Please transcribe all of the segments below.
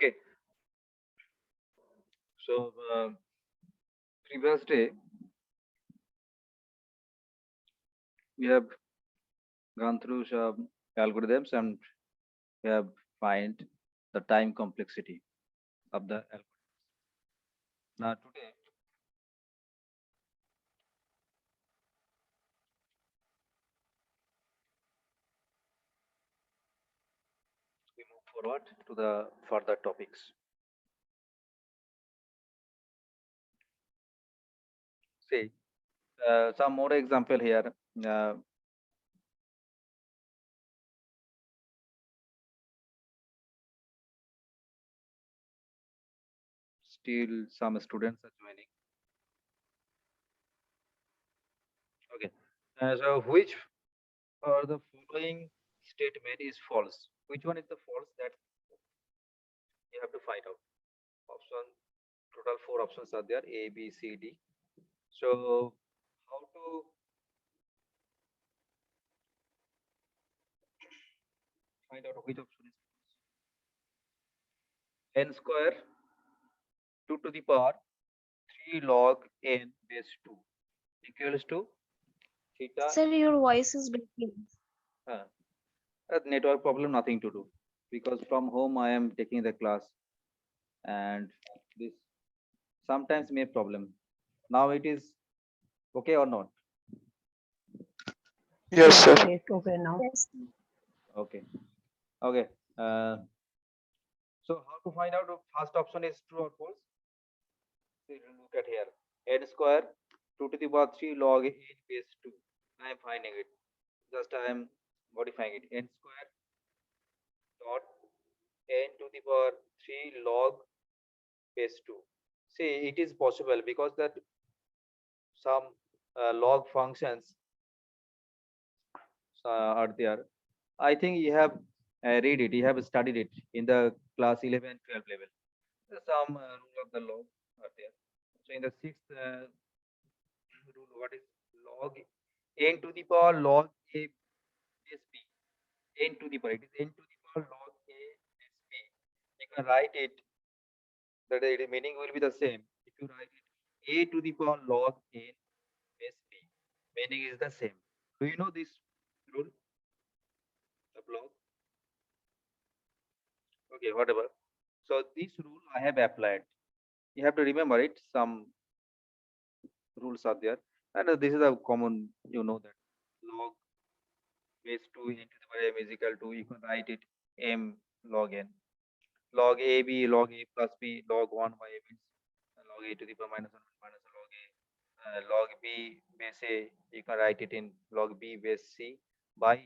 Okay. So previous day we have gone through some algorithms and we have find the time complexity of the algorithm. Now today we move forward to the further topics. See some more example here. Uh, Still some students are joining. Okay. So which or the following statement is false? Which one is the false that you have to find out? Option total four options are there A, B, C, D. So how to find out which option is false? N square 2 to the power 3 log n base 2 equals to theta. Sir, your voice is breaking. Uh, Network problem, nothing to do because from home I am taking the class and this sometimes may problem. Now it is okay or not? Yes, sir. It's okay now. Yes. Okay. Okay. So how to find out if first option is true or false? So you look at here. N square 2 to the power 3 log n base 2. I am finding it. Just I am modifying it. N square dot n to the power 3 log base 2. See, it is possible because that some log functions are there. I think you have read it, you have studied it in the class 11, 12 level. Some rule of the log are there. So in the sixth rule, what is log n to the power log a base b? N to the power, it is n to the power log a base b. You can write it, that the meaning will be the same. If you write it a to the power log n base b, meaning is the same. Do you know this rule of log? Okay, whatever. So this rule I have applied. You have to remember it. Some rules are there, and this is a common. You know that log base 2 into the power m is equal to, you can write it m log n. Log a b log a plus b log 1 by a means log a to the power minus 1 minus log a. Log b base a, you can write it in log b base c by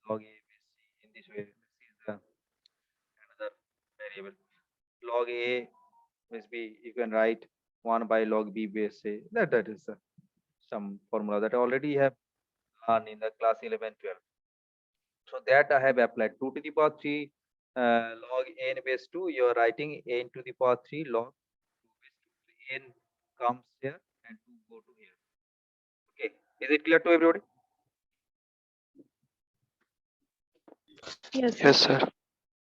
log a base c. In this way, this is the another variable. Log a base b, you can write 1 by log b base a. That is some formula that I already have learned in the class 11, 12. So that I have applied 2 to the power 3 log n base 2. You are writing n to the power 3 log 2 base 2. So n comes here and 2 go to here. Okay, is it clear to everybody? Yes. Yes, sir.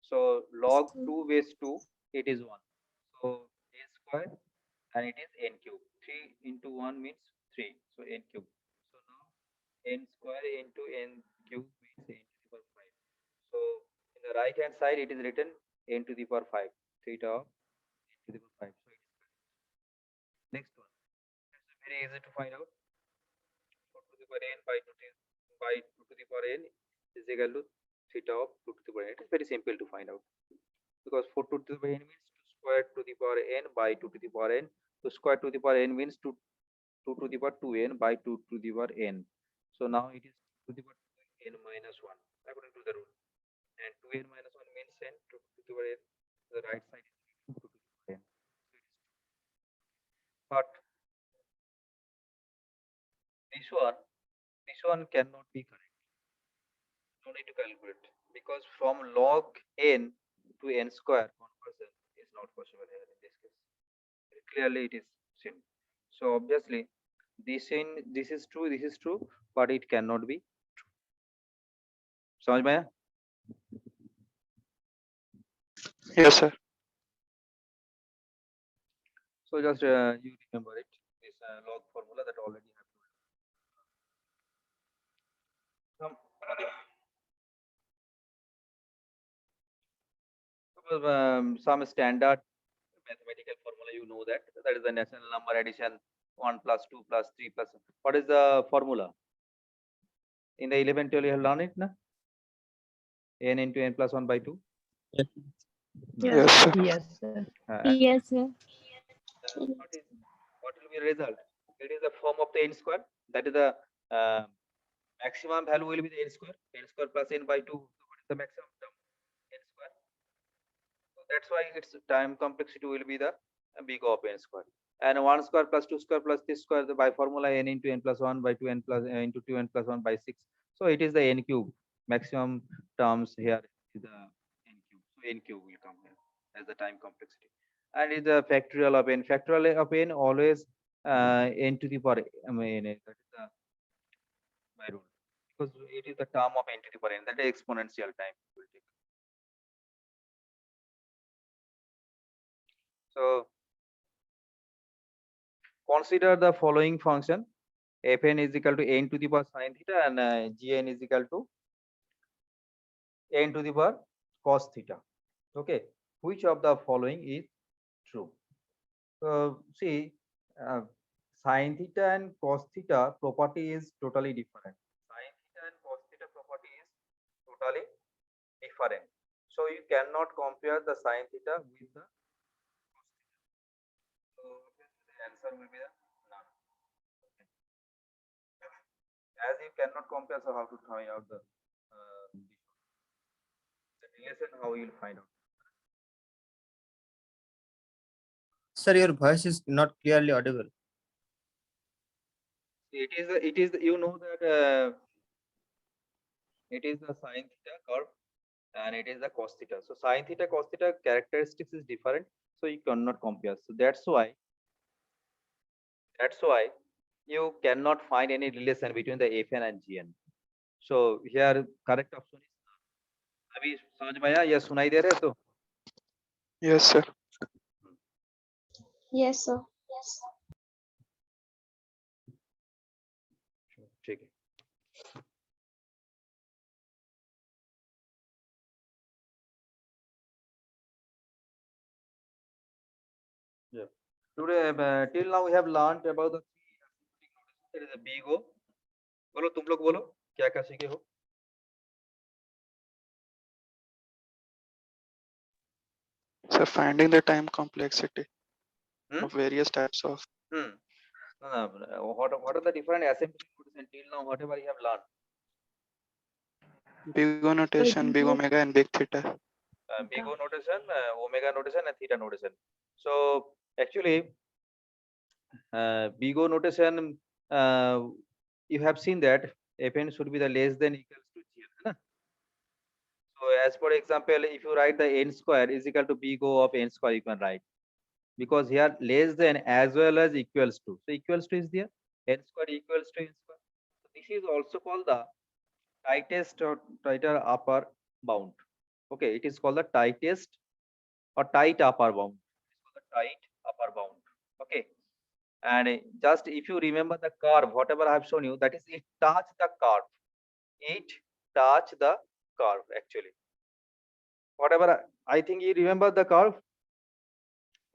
So log 2 base 2, it is 1. So a square and it is n cube. 3 into 1 means 3. So n cube. So now n square into n cube means n to the power 5. So in the right hand side it is written n to the power 5. Theta of n to the power 5. So it is correct. Next one. It's very easy to find out. 4 to the power n by 2 to the power n is equal to theta of 2 to the power n. It is very simple to find out because 4 to the power n means 2 square to the power n by 2 to the power n. 2 square to the power n means 2 to the power 2n by 2 to the power n. So now it is 2 to the power n minus 1 according to the rule. And 2n minus 1 means n, 2 to the power n. The right side is 2 to the power n. So it is 2. But this one cannot be correct. No need to calculate because from log n to n square conversion is not possible here in this case. Clearly it is sin. So obviously this is true, but it cannot be true. समझ में आया? Yes, sir. So just you remember it, this log formula that already have some some standard mathematical formula, you know that is the national number addition 1 plus 2 plus 3 plus. What is the formula? In the 11 12 you have learned it, na? N into n plus 1 by 2. Yes. Yeah. Yes, sir. Yes, sir. And Yes, sir. what will be the result? It is the form of the n square. That is the uh, maximum value will be the n square. N square plus n by 2. So what is the maximum term? N square. So that's why its time complexity will be the big of n square. And 1 square plus 2 square plus 3 square, by formula n into n plus 1 by 2 n plus into 2 n plus 1 by 6. So it is the n cube. Maximum terms here is the n cube. So n cube will come here as the time complexity. And is the factorial of n. Factorial of n always n to the power n. That is the by rule, because it is the term of n to the power n. That is exponential time will take. So consider the following function: fn is equal to n to the power sine theta, and gn is equal to n to the power cos theta. Okay, which of the following is true? So see, uh, sine theta and cos theta property is totally different. Sine theta and cos theta property is totally different. So you cannot compare the sine theta with the cos theta. So the answer will be the none. As you cannot compare, so how to find out the relation? How you will find out? Sir, your voice is not clearly audible. It is you know that it is the sine theta curve and it is the cos theta. So sine theta cos theta characteristics is different, so you cannot compare. So that's why you cannot find any relation between the fn and gn. So here correct option is अभी समझ में आया या सुनाई दे रहे तो? Yes, sir. Yes, sir. ठीक है. Yeah. Today, till now we have learned about the three asymptotic notation. There is a big O. बोलो तुम लोग बोलो क्या क्या सीखे हो? So finding the time complexity Hmm? of various types of What are the different asymptotic notation till now? Whatever you have learned. big O notation, big omega, and big theta. Big O notation, omega notation, and theta notation. So actually, big O notation, you have seen that fn should be the less than equals to gn. है ना? So as for example, if you write the n square is equal to big O of n square, you can write, because here less than as well as equals to. So equals to is there, n square equals to n square. So this is also called the tightest or tighter upper bound. Okay, it is called the tightest or tight upper bound. It is called the tight upper bound. Okay, and just if you remember the curve, whatever I have shown you, that is it touch the curve. It touch the curve actually. Whatever I think you remember the curve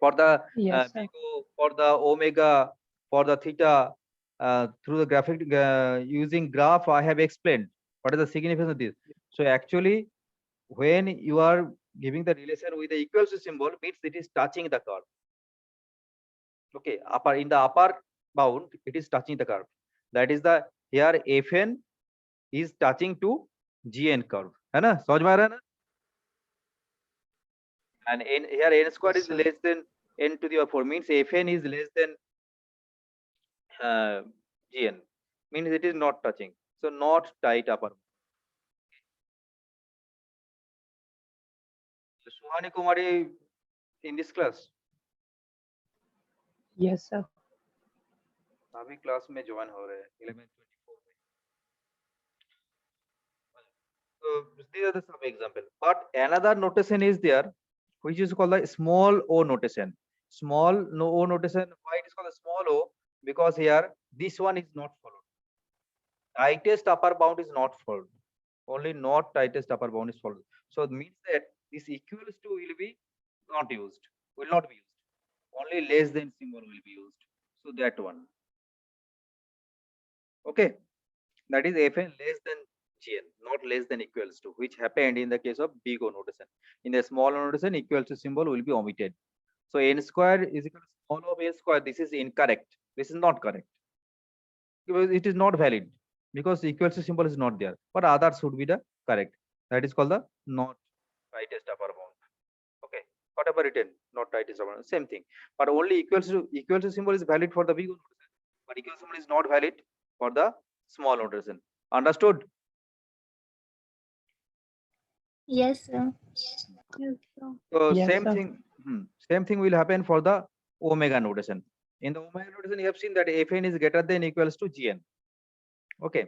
for the Yes, sir. big O, for the omega, for the theta, through the graphic using graph I have explained what is the significance of this. So actually when you are giving the relation with the equals to symbol, means it is touching the curve. Okay, upper in the upper bound it is touching the curve. That is the here fn is touching to gn curve, है ना? समझ में आ रहा है ना? And n here n square Yes, is sir. less than n to the power 4, means fn is less than gn, means it is not touching, so not tight upper. So Suhani Kumari in this class, Yes, sir. अभी class में join हो रहे हैं 11:24 में. So these are the some example, but another notation is there which is called the small o notation. small no O notation. Why it is called a small O? Because here this one is not followed. Tightest upper bound is not followed. Only not tightest upper bound is followed. So it means that this equals to will be not used, will not be used. Only less than symbol will be used. So that one. Okay. That is Fn less than Gn, not less than equals to, which happened in the case of big O notation. In the small O notation, equals to symbol will be omitted. So n square is equal to small of a square. This is incorrect. This is not correct. Because it is not valid. Because equals to symbol is not there. But others should be the correct. That is called the not tightest upper bound. Okay. Whatever written, not tightest upper bound. Same thing. But only equals to symbol is valid for the big O notation. But equals symbol is not valid for the small notation. Understood? Yes, sir. So Yes, same sir. thing, same thing will happen for the omega notation. In the omega notation, you have seen that Fn is greater than equals to Gn. Okay.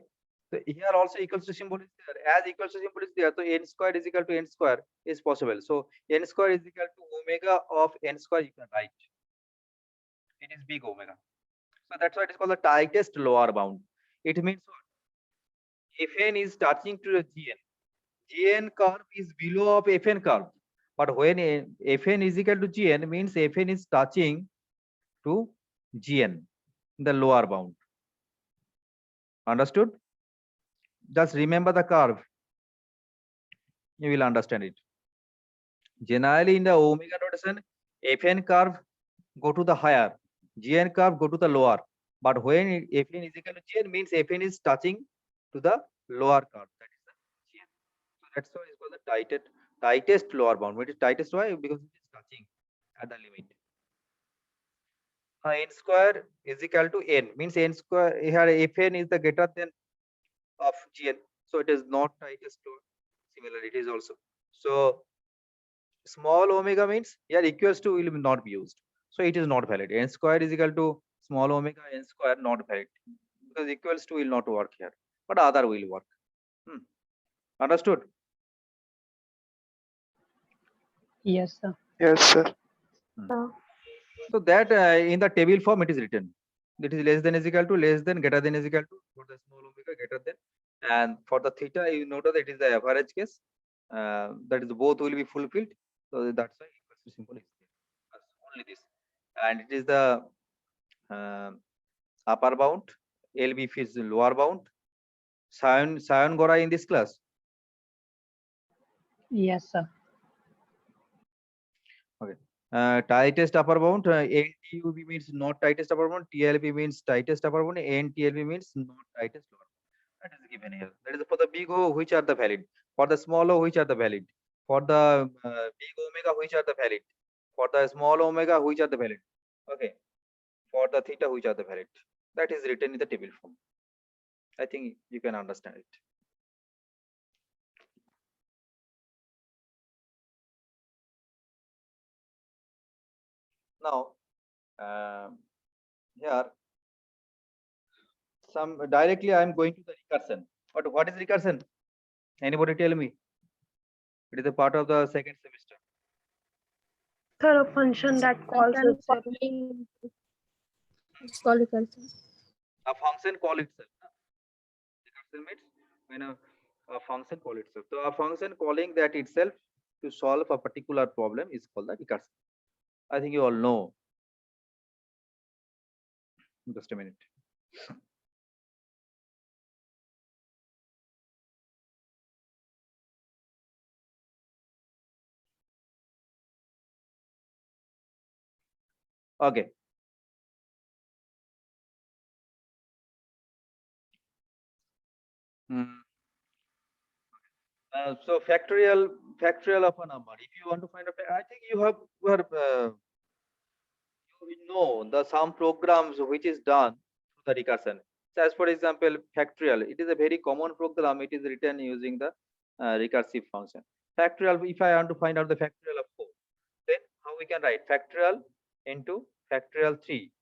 So here also equals to symbol is there. As equals to symbol is there, so n square is equal to n square is possible. So n square is equal to omega of n square, you can write. It is big omega. So that's why it is called the tightest lower bound. It means what? Fn is touching to the Gn. Gn curve is below of Fn curve. But when Fn is equal to Gn means Fn is touching to Gn, the lower bound. Understood? Just remember the curve. You will understand it. Generally in the omega notation, Fn curve go to the higher, Gn curve go to the lower. But when Fn is equal to Gn means Fn is touching to the lower curve. That is the Gn. So that's why it's called the tightest lower bound. It is tightest why? Because it is touching at the limit. N square is equal to n means n square here Fn is the greater than of Gn. So it is not tightest to similar. It is also. So small omega means here equals to will not be used. So it is not valid. N square is equal to small omega n square not valid because equals to will not work here, but other will work. Understood? Yes, sir. Yes, sir. So that in the table form it is written. It is less than is equal to, less than, greater than is equal to, for the small omega greater than, and for the theta you notice that it is the average case. That is both will be fulfilled. So that's why equals to symbol is there. Only this, and it is the upper bound. LB is lower bound. Sion Gora in this class. Yes, sir. Tightest upper bound, NTUB means not tightest upper bound, TLB means tightest upper bound, NTLB means not tightest lower bound. That is given here. That is for the big O, which are the valid. For the small O, which are the valid. For the big omega, which are the valid. For the small omega, which are the valid. Okay. For the theta, which are the valid. That is written in the table form. I think you can understand it. Now, here, some directly I am going to the recursion. But what is recursion? Anybody tell me? It is a part of the second semester. Sir, a function that calls itself. It's called recursion. A function call itself. Recursion means when a function call itself. So a function calling that itself to solve a particular problem is called the recursion. I think you all know. Just a minute. Okay. So factorial of a number. If you want to find a, I think you have you know the some programs which is done through the recursion. So as for example, factorial. It is a very common program. It is written using the recursive function. Factorial. If I want to find out the factorial of 4, then how we can write factorial into factorial 3,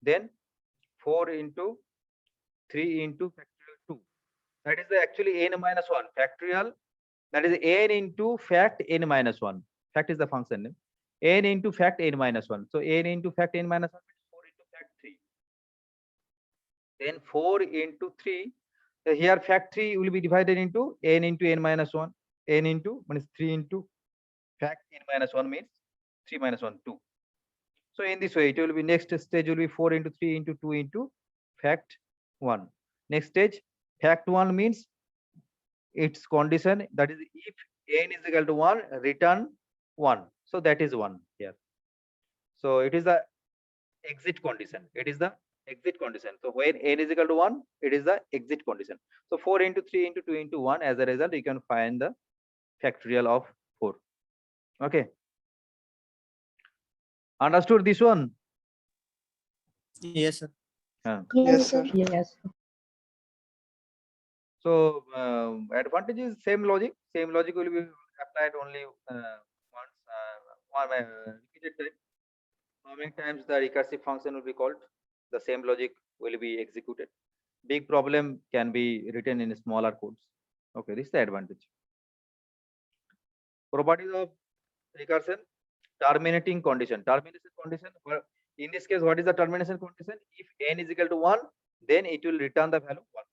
then 4 into 3 into factorial 2. That is the actually n minus 1 factorial. That is n into fact n minus 1. Fact is the function name. n into fact n minus 1. So n into fact n minus 1 means 4 into fact 3. Then 4 into 3. Here fact 3 will be divided into n into n minus 1. N into means 3 into fact n minus 1 means 3 minus 1, 2. So in this way, it will be next stage will be 4 into 3 into 2 into fact 1. Next stage, fact 1 means its condition, that is if n is equal to 1, return 1. So that is 1 here. So it is the exit condition. It is the exit condition. So when n is equal to 1, it is the exit condition. So 4 into 3 into 2 into 1, as a result, you can find the factorial of 4. Okay. Understood this one? Yes, sir. Yes, sir. Yes. So advantage is same logic. Same logic will be applied only once, one repeated time. How many times the recursive function will be called? The same logic will be executed. Big problem can be written in smaller codes. Okay, this is the advantage. Properties of recursion: terminating condition. Termination condition. In this case, what is the termination condition? If n is equal to 1, then it will return the value 1.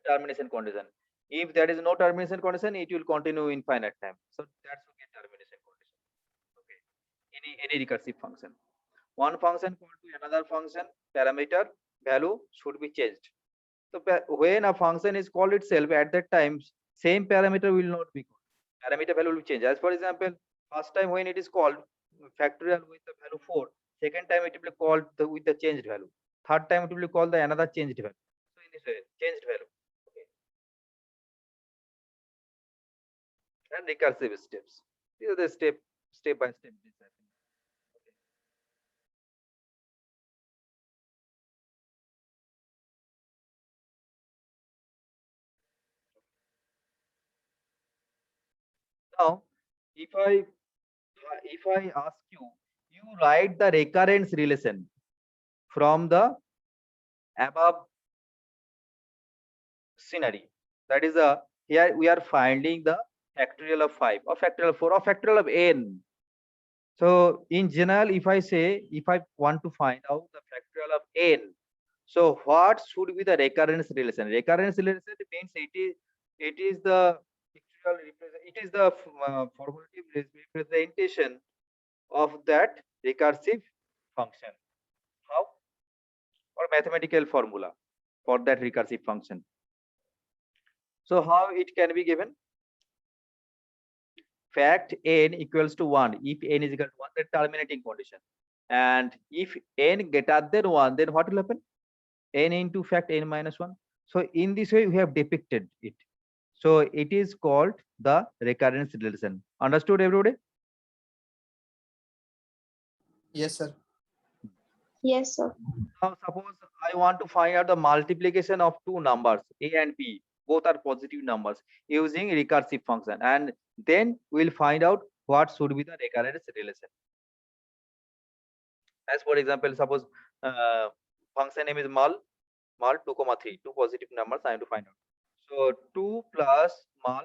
Termination condition. If there is no termination condition, it will continue infinite time. So that's okay, termination condition. Okay. Any recursive function. One function called to another function, parameter value should be changed. So when a function is called itself, at that time, same parameter will not be called. Parameter value will change. As for example, first time when it is called factorial with the value 4, second time it will be called with the changed value. Third time it will be called the another changed value. So in this way, changed value. And recursive steps. These are the step by step. Now, if I ask you, you write the recurrence relation from the above scenario. That is here we are finding the factorial of 5 or factorial of 4 or factorial of n. So in general, if I want to find out the factorial of n, so what should be the recurrence relation? Recurrence relation means it is the formulative representation of that recursive function. How? Or mathematical formula for that recursive function. So how it can be given? Fact n equals to 1 if n is equal to 1, the terminating condition. And if n greater than 1, then what will happen? N into fact n minus 1. So in this way we have depicted it. So it is called the recurrence relation. Understood, everybody? Yes, sir. Yes, sir. Now suppose I want to find out the multiplication of two numbers a and b, both are positive numbers, using recursive function, and then we'll find out what should be the recurrence relation. As for example, suppose function name is mul 2, 3, two positive numbers I have to find out. So 2 plus mul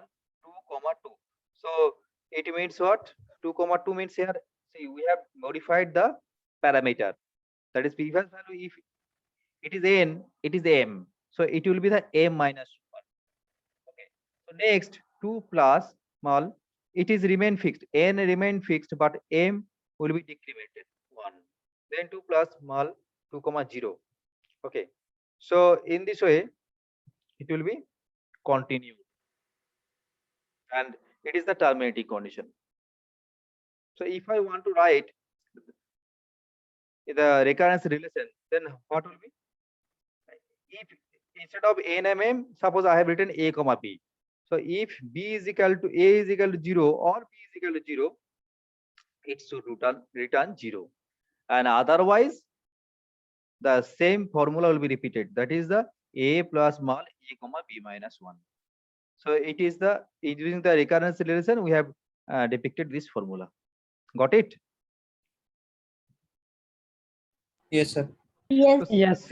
2, 2. So it means what? 2, 2 means here, see, we have modified the parameter. That is previous value. If it is n, it is m. So it will be the m minus 1. Okay. So next 2 plus mul, it is remain fixed. N remain fixed, but m will be decremented 1. Then 2 plus mul 2, 0. Okay. So in this way, it will be continued, and it is the terminating condition. So if I want to write the recurrence relation, then what will be? If instead of nmm, suppose I have written a comma b. So if b is equal to a is equal to 0 or b is equal to 0, it should return 0. And otherwise, the same formula will be repeated. That is the a plus mul a comma b minus 1. So it is the using the recurrence relation we have depicted this formula. Got it? Yes, sir. Yes. Yes, sir.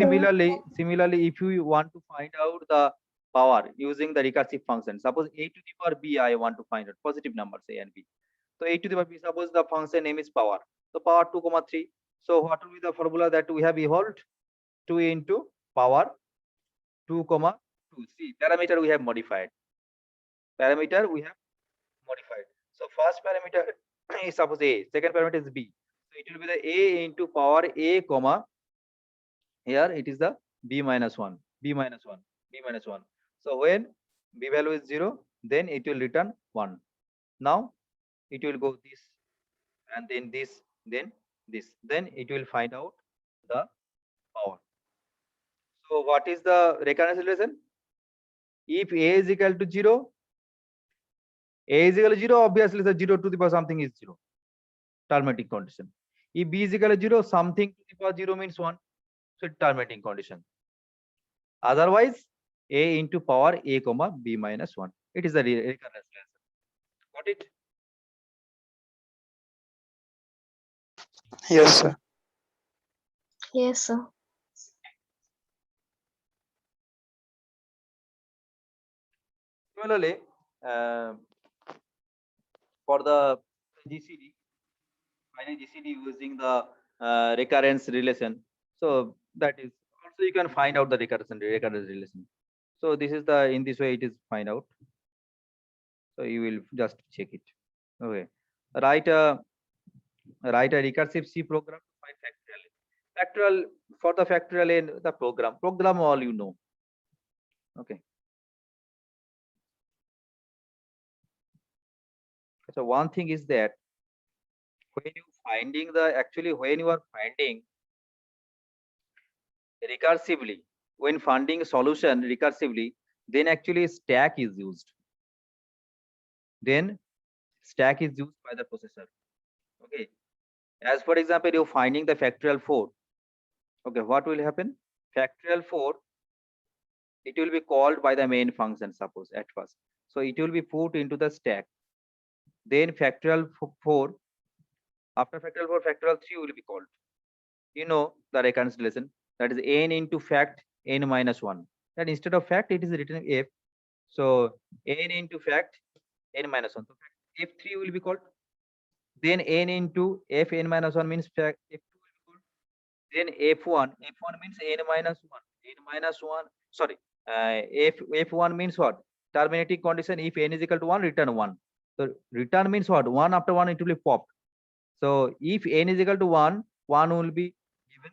Similarly, if you want to find out the power using the recursive function, suppose a to the power b I want to find out positive numbers a and b. So a to the power b, suppose the function name is power. So power 2 comma 3. So what will be the formula that we have evolved? 2 into power 2 comma 2. See, parameter we have modified. Parameter we have modified. So first parameter is suppose a, second parameter is b. So it will be the a into power a comma, here it is the b minus 1, b minus 1, b minus 1. So when b value is 0, then it will return 1. Now it will go this and then this, then this, then it will find out the power. So what is the recurrence relation? If a is equal to 0, a is equal to 0, obviously the 0 to the power something is 0, terminating condition. If b is equal to 0, something to the power 0 means 1, so terminating condition. Otherwise, a into power a comma b minus 1. It is the recurrence relation. Got it? Yes, sir. Yes, sir. Similarly, for the GCD, finding GCD using the recurrence relation. So that is also you can find out the recurrence relation. So this is the, in this way it is find out. So you will just check it. Okay. Write a recursive C program to find factorial. Factorial, for the factorial in the program all you know. Okay. So one thing is that when you finding the, actually when you are finding recursively, when finding a solution recursively, then actually stack is used. Then stack is used by the processor. Okay. As for example, you're finding the factorial 4. Okay, what will happen? Factorial 4, it will be called by the main function, suppose at first. So it will be put into the stack. Then factorial 4, after factorial 4, factorial 3 will be called. You know the recurrence relation, that is n into fact n minus 1. That instead of fact, it is written f. So n into fact n minus 1. So f3 will be called. Then n into f n minus 1 means fact f2 will be called. Then f1 means n minus 1. N minus 1, sorry, f1 means what? Terminating condition, if n is equal to 1, return 1. So return means what? 1 after 1 it will be popped. So if n is equal to 1, 1 will be given.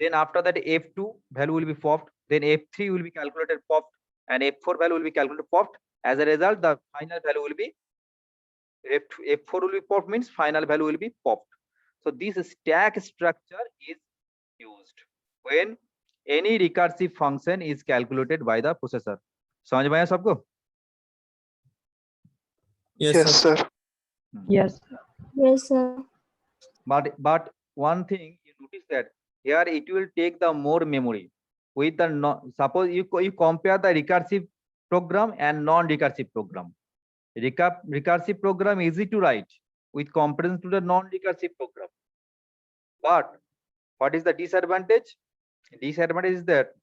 Then after that f2 value will be popped. Then f3 will be calculated popped, and f4 value will be calculated popped. As a result, the final value will be f4 will be popped, means final value will be popped. So this stack structure is used when any recursive function is calculated by the processor. समझ में आया सबको? Yes, sir. Yes, sir. Yes, sir. But one thing you notice that here it will take the more memory with the suppose you compare the recursive program and non-recursive program. Recursive program easy to write with comparison to the non-recursive program. But what is the disadvantage? Disadvantage is that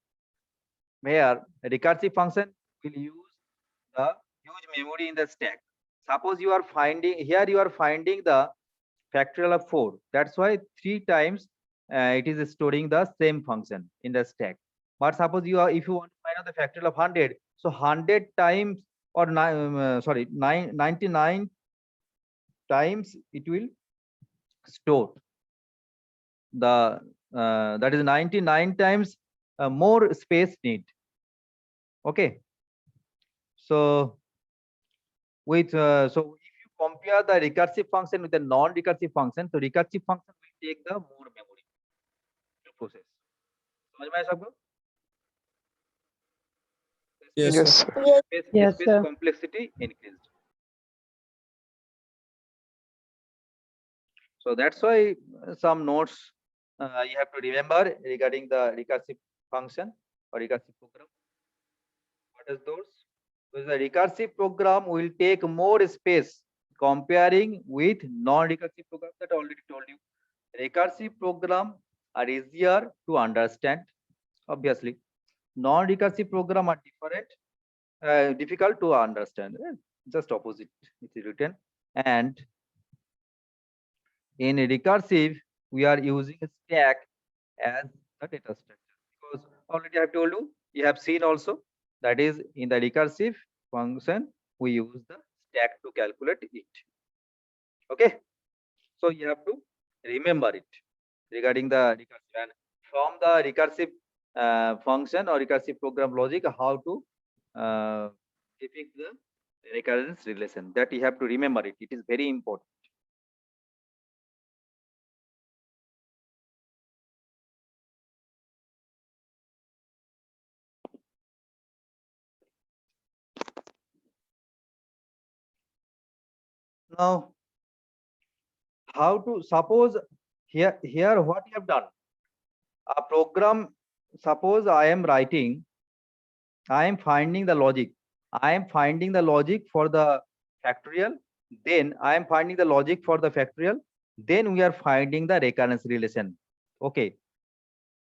where a recursive function will use the huge memory in the stack. Suppose you are finding here, you are finding the factorial of 4. That's why 3 times it is storing the same function in the stack. But suppose you are, if you want to find out the factorial of 100, so 100 times or 99 times it will store the that is 99 times more space need. Okay. So with so if you compare the recursive function with the non-recursive function, so recursive function will take the more memory to process. समझ में आया सबको? Yes, Yes, sir. sir. Yes, Space sir. complexity increased. So that's why some notes you have to remember regarding the recursive function or recursive program. What is those? So the recursive program will take more space comparing with non-recursive program, that I already told you. Recursive program are easier to understand, obviously. Non-recursive program are difficult to understand. Just opposite it is written. And in recursive, we are using a stack as the data structure, because already I have told you, you have seen also, that is in the recursive function, we use the stack to calculate it. Okay. So you have to remember it regarding the recursive, and from the recursive function or recursive program logic, how to depict the recurrence relation, that you have to remember it. It is very important. Now, how to suppose here what you have done, a program, suppose I am writing, I am finding the logic. I am finding the logic for the factorial. Then I am finding the logic for the factorial. Then we are finding the recurrence relation. Okay.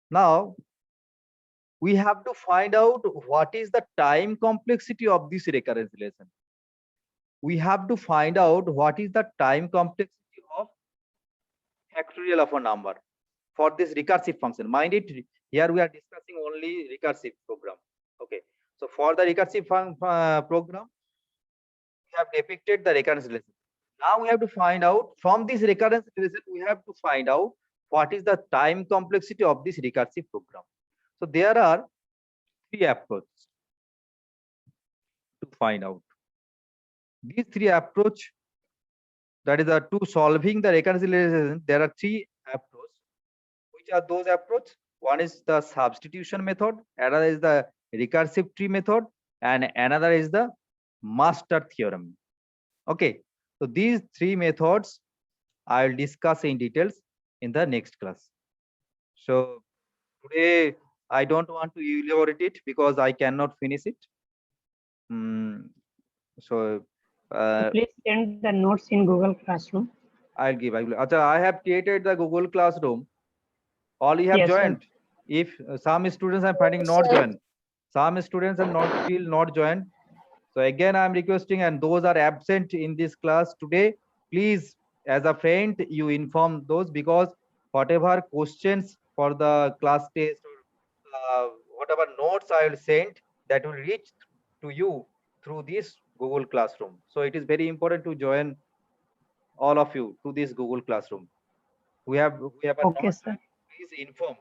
Now we have to find out what is the time complexity of this recurrence relation. We have to find out what is the time complexity of factorial of a number for this recursive function. Mind it, here we are discussing only recursive program. Okay. So for the recursive program, we have depicted the recurrence relation. Now we have to find out from this recurrence relation, we have to find out what is the time complexity of this recursive program. So there are three approaches to find out. These three approach, that is to solving the recurrence relation, there are three approaches. Which are those approach? One is the substitution method, another is the recursive tree method, and another is the master theorem. Okay, so these three methods I will discuss in details in the next class. So today I don't want to elaborate it because I cannot finish it. So Please send the notes in Google Classroom. I will. Acha, I have created the Google Classroom. All you have Yes, sir. joined. If some students are finding not joined, some students are not joined. So again, I am requesting, and those are absent in this class today, please, as a friend, you inform those, because whatever questions for the class test or whatever notes I will send, that will reach to you through this Google Classroom. So it is very important to join all of you to this Google Classroom. We have a Okay, note, sir. please inform.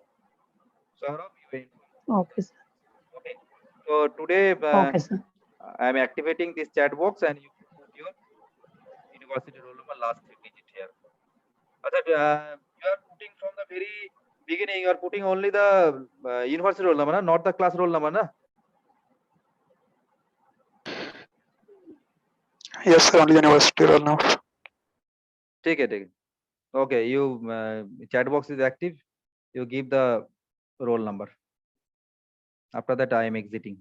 Saurabh, you inform. Okay, sir. Okay. So today Okay, sir. I am activating this chat box, and you put your university roll number last 3 digit here. You are putting from the very beginning. You are putting only the university roll number, not the class roll number, na? Yes, sir, only university roll now. Take it. Okay, you chat box is active. You give the roll number. After that, I am exiting.